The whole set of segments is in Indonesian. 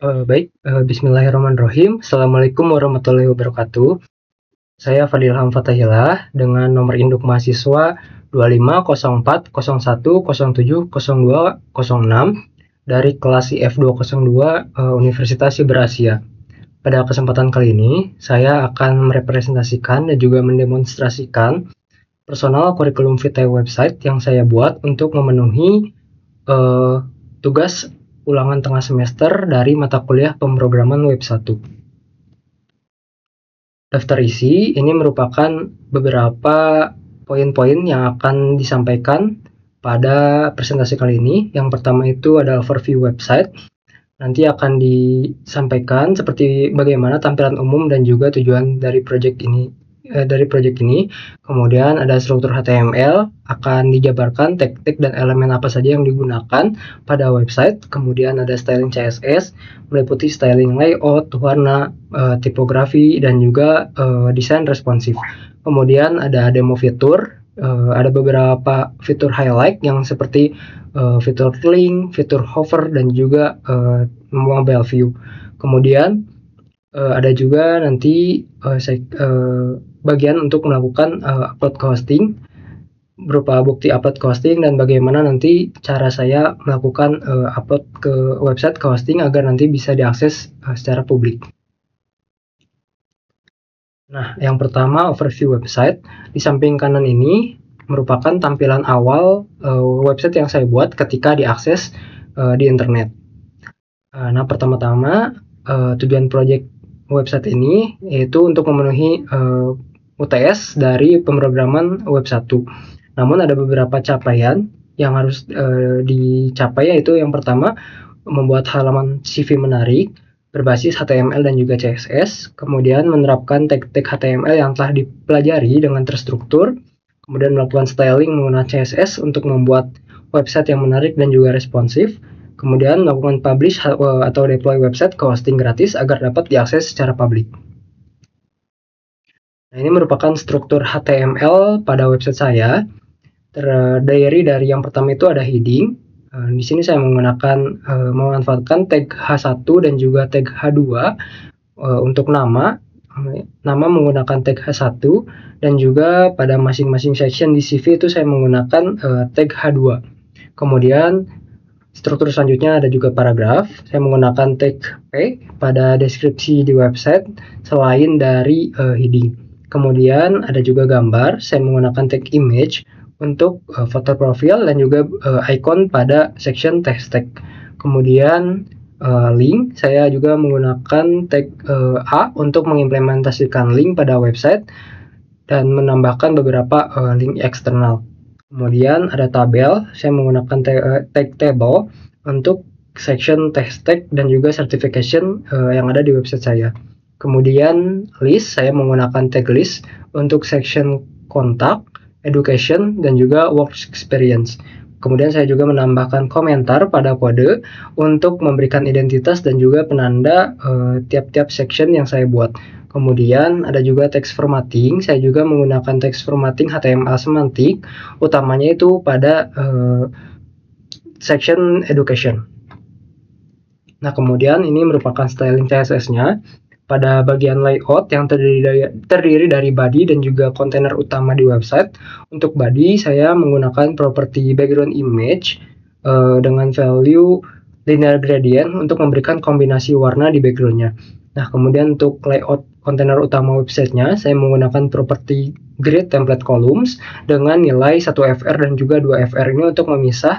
Bismillahirrahmanirrahim. Assalamualaikum warahmatullahi wabarakatuh. Saya Fadilham Fatahillah dengan nomor induk mahasiswa 250401070206 dari kelas IF202 Universitas Siber Asia. Pada kesempatan kali ini, saya akan merepresentasikan dan juga mendemonstrasikan personal curriculum vitae website yang saya buat untuk memenuhi tugas ulangan tengah semester dari mata kuliah pemrograman web 1. Daftar isi ini merupakan beberapa poin-poin yang akan disampaikan pada presentasi kali ini. Yang pertama itu adalah overview website. Nanti akan disampaikan seperti bagaimana tampilan umum dan juga tujuan dari project ini. Kemudian ada struktur HTML, akan dijabarkan tag-tag dan elemen apa saja yang digunakan pada website. Kemudian ada styling CSS, meliputi styling layout, warna, tipografi, dan juga desain responsif. Kemudian ada demo fitur, ada beberapa fitur highlight yang seperti fitur link, fitur hover, dan juga mobile view. Kemudian ada juga nanti bagian untuk melakukan upload ke hosting berupa bukti upload ke hosting dan bagaimana nanti cara saya melakukan upload ke website ke hosting agar nanti bisa diakses secara publik. Nah, yang pertama overview website. Di samping kanan ini merupakan tampilan awal website yang saya buat ketika diakses di internet. Nah, pertama-tama tujuan project website ini yaitu untuk memenuhi UTS dari pemrograman web 1. Namun ada beberapa capaian yang harus dicapai, yaitu yang pertama membuat halaman CV menarik berbasis HTML dan juga CSS, kemudian menerapkan tag-tag HTML yang telah dipelajari dengan terstruktur, kemudian melakukan styling menggunakan CSS untuk membuat website yang menarik dan juga responsif, kemudian melakukan publish atau deploy website ke hosting gratis agar dapat diakses secara publik. Nah, ini merupakan struktur HTML pada website saya. Terdiri dari yang pertama itu ada heading. Di sini saya memanfaatkan tag H1 dan juga tag H2 untuk nama. Nama menggunakan tag H1 dan juga pada masing-masing section di CV itu saya menggunakan tag H2. Kemudian struktur selanjutnya ada juga paragraf. Saya menggunakan tag P pada deskripsi di website selain dari heading. Kemudian ada juga gambar. Saya menggunakan tag image untuk foto profil dan juga icon pada section text tag. Kemudian link, saya juga menggunakan tag A untuk mengimplementasikan link pada website dan menambahkan beberapa link eksternal. Kemudian ada tabel, saya menggunakan tag table untuk section text tag dan juga certification yang ada di website saya. Kemudian list, saya menggunakan tag list untuk section kontak, education, dan juga work experience. Kemudian saya juga menambahkan komentar pada kode untuk memberikan identitas dan juga penanda tiap-tiap section yang saya buat. Kemudian ada juga text formatting. Saya juga menggunakan text formatting HTML semantik, utamanya itu pada section education. Nah, kemudian ini merupakan styling CSS-nya. Pada bagian layout yang terdiri dari body dan juga kontainer utama di website. Untuk body saya menggunakan properti background image dengan value linear gradient untuk memberikan kombinasi warna di backgroundnya. Nah, kemudian untuk layout kontainer utama websitenya saya menggunakan properti grid template columns dengan nilai 1fr dan juga 2fr ini untuk memisah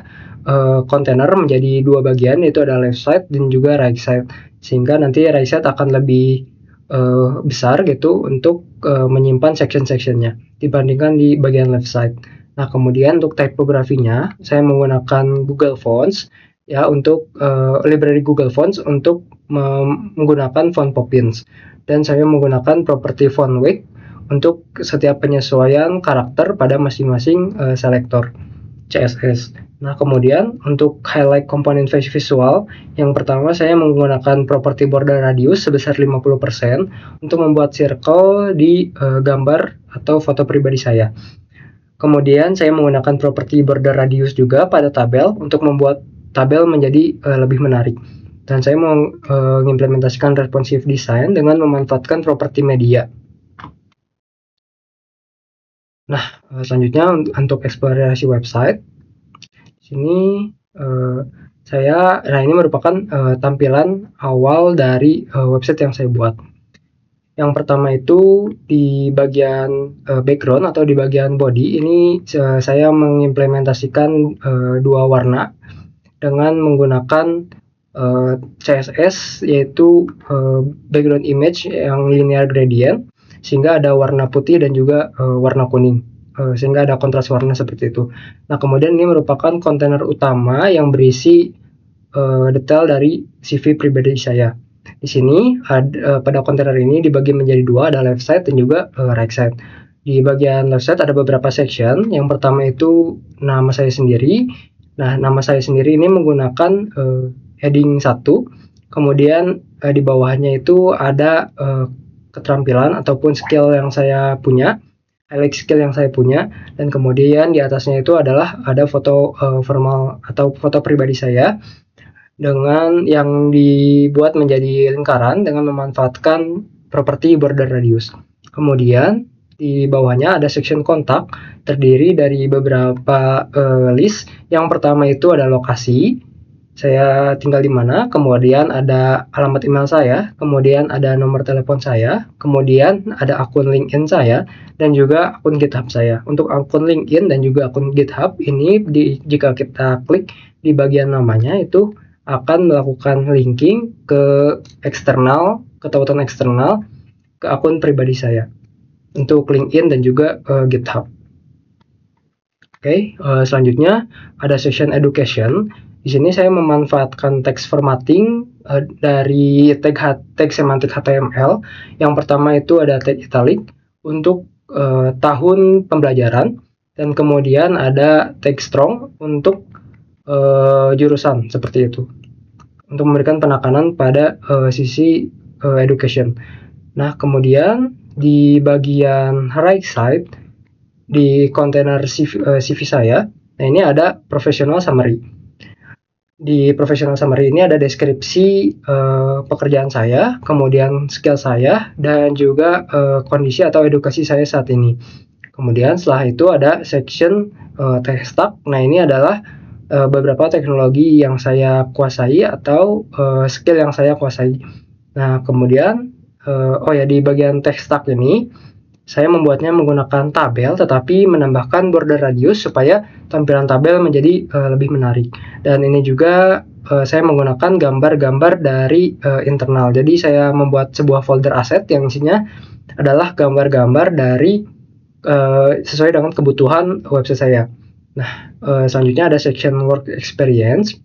kontainer menjadi dua bagian, yaitu ada left side dan juga right side, sehingga nanti right side akan lebih besar gitu untuk menyimpan section-sectionnya dibandingkan di bagian left side. Nah, kemudian untuk tipografinya saya menggunakan Google Fonts ya, untuk library Google Fonts untuk menggunakan font Poppins, dan saya menggunakan properti font weight untuk setiap penyesuaian karakter pada masing-masing selektor CSS. Nah, kemudian untuk highlight komponen visual, yang pertama saya menggunakan properti border radius sebesar 50% untuk membuat circle di gambar atau foto pribadi saya. Kemudian saya menggunakan properti border radius juga pada tabel untuk membuat tabel menjadi lebih menarik. Dan saya mau mengimplementasikan responsive design dengan memanfaatkan properti media. Nah, selanjutnya untuk eksplorasi website. Sini ini merupakan tampilan awal dari website yang saya buat. Yang pertama itu di bagian background atau di bagian body ini saya mengimplementasikan dua warna dengan menggunakan CSS, yaitu background image yang linear gradient, sehingga ada warna putih dan juga warna kuning, sehingga ada kontras warna seperti itu. Nah, kemudian ini merupakan kontainer utama yang berisi detail dari CV pribadi saya. Di sini pada kontainer ini dibagi menjadi dua, ada left side dan juga right side. Di bagian left side ada beberapa section. Yang pertama itu nama saya sendiri. Nah, nama saya sendiri ini menggunakan heading 1. Kemudian di bawahnya itu ada keterampilan ataupun skill yang saya punya, highlight skill yang saya punya, dan kemudian di atasnya itu adalah ada foto formal atau foto pribadi saya dengan yang dibuat menjadi lingkaran dengan memanfaatkan properti border radius. Kemudian di bawahnya ada section kontak terdiri dari beberapa list. Yang pertama itu ada lokasi, saya tinggal di mana, kemudian ada alamat email saya, kemudian ada nomor telepon saya, kemudian ada akun LinkedIn saya, dan juga akun GitHub saya. Untuk akun LinkedIn dan juga akun GitHub ini jika kita klik di bagian namanya itu akan melakukan linking ke eksternal, ke tautan eksternal, ke akun pribadi saya untuk LinkedIn dan juga GitHub. Oke, selanjutnya ada section education. Di sini saya memanfaatkan text formatting dari tag semantik HTML. Yang pertama itu ada tag italic untuk tahun pembelajaran, dan kemudian ada tag strong untuk jurusan, seperti itu, untuk memberikan penekanan pada sisi education. Nah, kemudian di bagian right side di kontainer CV saya, nah ini ada professional summary. Di professional summary ini ada deskripsi pekerjaan saya, kemudian skill saya, dan juga kondisi atau edukasi saya saat ini. Kemudian setelah itu ada section tech stack. Nah, ini adalah beberapa teknologi yang saya kuasai atau skill yang saya kuasai. Nah, kemudian di bagian tech stack ini saya membuatnya menggunakan tabel, tetapi menambahkan border radius supaya tampilan tabel menjadi lebih menarik. Dan ini juga saya menggunakan gambar-gambar dari internal. Jadi saya membuat sebuah folder aset yang isinya adalah gambar-gambar dari sesuai dengan kebutuhan website saya. Nah, selanjutnya ada section work experience.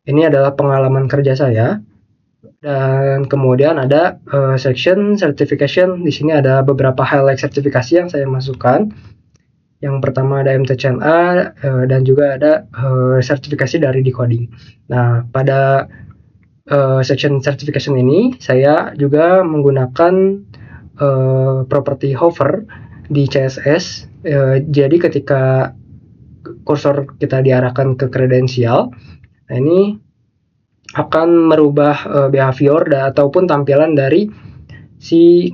Ini adalah pengalaman kerja saya. Dan kemudian ada section certification. Di sini ada beberapa highlight sertifikasi yang saya masukkan. Yang pertama ada MTCNA dan juga ada sertifikasi dari Decoding. Nah, pada section certification ini saya juga menggunakan property hover di CSS. Jadi ketika kursor kita diarahkan ke kredensial, nah ini akan merubah behavior ataupun tampilan dari si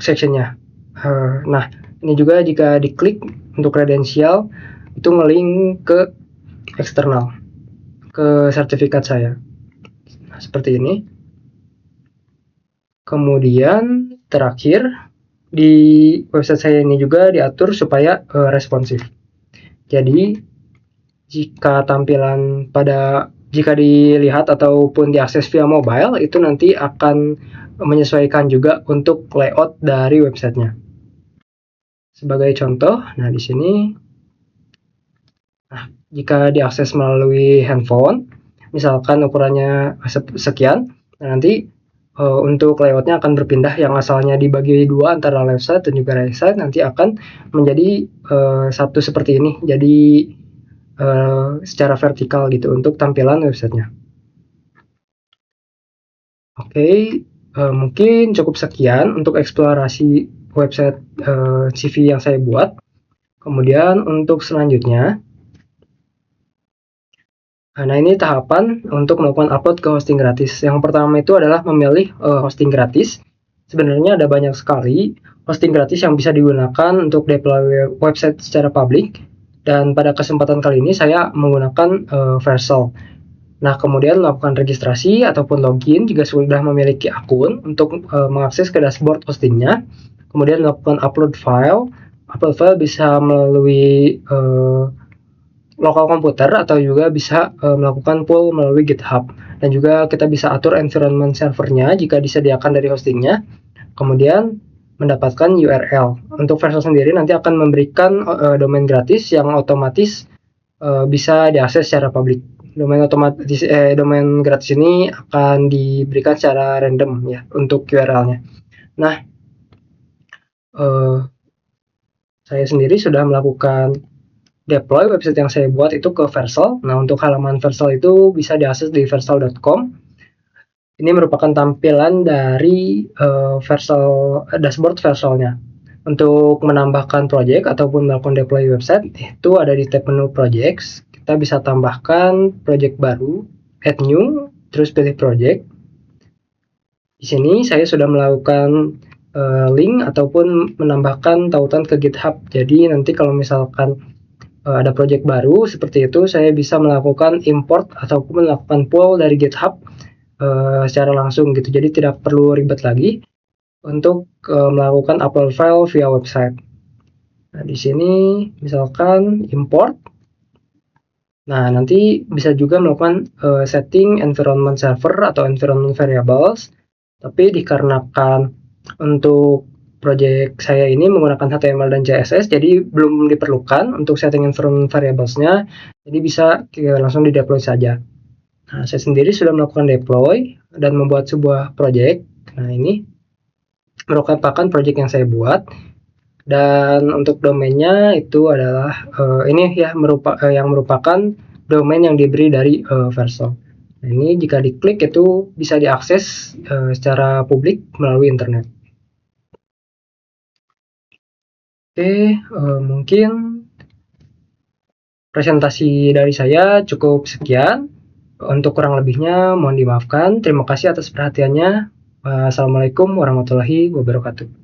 sectionnya. Nah, ini juga jika diklik untuk kredensial itu ngelink ke eksternal, ke sertifikat saya. Nah, seperti ini. Kemudian terakhir di website saya ini juga diatur supaya responsif. Jadi jika dilihat ataupun diakses via mobile, itu nanti akan menyesuaikan juga untuk layout dari websitenya. Sebagai contoh, nah di sini, jika diakses melalui handphone, misalkan ukurannya sekian, nah nanti untuk layoutnya akan berpindah, yang asalnya dibagi dua antara left side dan juga right side, nanti akan menjadi satu seperti ini. Jadi secara vertikal gitu untuk tampilan websitenya. Oke, mungkin cukup sekian untuk eksplorasi website CV yang saya buat. Kemudian untuk selanjutnya Nah, ini tahapan untuk melakukan upload ke hosting gratis. Yang pertama itu adalah memilih hosting gratis. Sebenarnya ada banyak sekali hosting gratis yang bisa digunakan untuk deploy website secara publik. Dan pada kesempatan kali ini saya menggunakan Vercel. Nah, kemudian melakukan registrasi ataupun login jika sudah memiliki akun untuk mengakses ke dashboard hostingnya. Kemudian melakukan upload file. Upload file bisa melalui lokal komputer atau juga bisa melakukan pull melalui GitHub, dan juga kita bisa atur environment servernya jika disediakan dari hostingnya. Kemudian mendapatkan URL. Untuk Vercel sendiri nanti akan memberikan domain gratis yang otomatis bisa diakses secara publik. Domain gratis ini akan diberikan secara random ya untuk URL-nya. Nah, saya sendiri sudah melakukan deploy website yang saya buat itu ke Vercel. Nah, untuk halaman Vercel itu bisa diakses di vercel.com. Ini merupakan tampilan dari dashboard Vercelnya. Untuk menambahkan project ataupun melakukan deploy website itu ada di tab menu projects. Kita bisa tambahkan project baru, add new, terus pilih project. Di sini saya sudah melakukan link ataupun menambahkan tautan ke GitHub. Jadi nanti kalau misalkan ada project baru seperti itu, saya bisa melakukan import ataupun melakukan pull dari GitHub secara langsung gitu. Jadi tidak perlu ribet lagi untuk melakukan upload file via website. Nah, di sini misalkan import. Nah, nanti bisa juga melakukan setting environment server atau environment variables. Tapi dikarenakan untuk project saya ini menggunakan HTML dan CSS, jadi belum diperlukan untuk setting environment variables-nya, jadi bisa langsung di-deploy saja. Nah, saya sendiri sudah melakukan deploy dan membuat sebuah project. Nah, ini merupakan project yang saya buat, dan untuk domainnya itu adalah ini ya yang merupakan domain yang diberi dari Vercel. Nah, ini jika diklik itu bisa diakses secara publik melalui internet. Oke, mungkin presentasi dari saya cukup sekian. Untuk kurang lebihnya mohon dimaafkan. Terima kasih atas perhatiannya. Wassalamualaikum warahmatullahi wabarakatuh.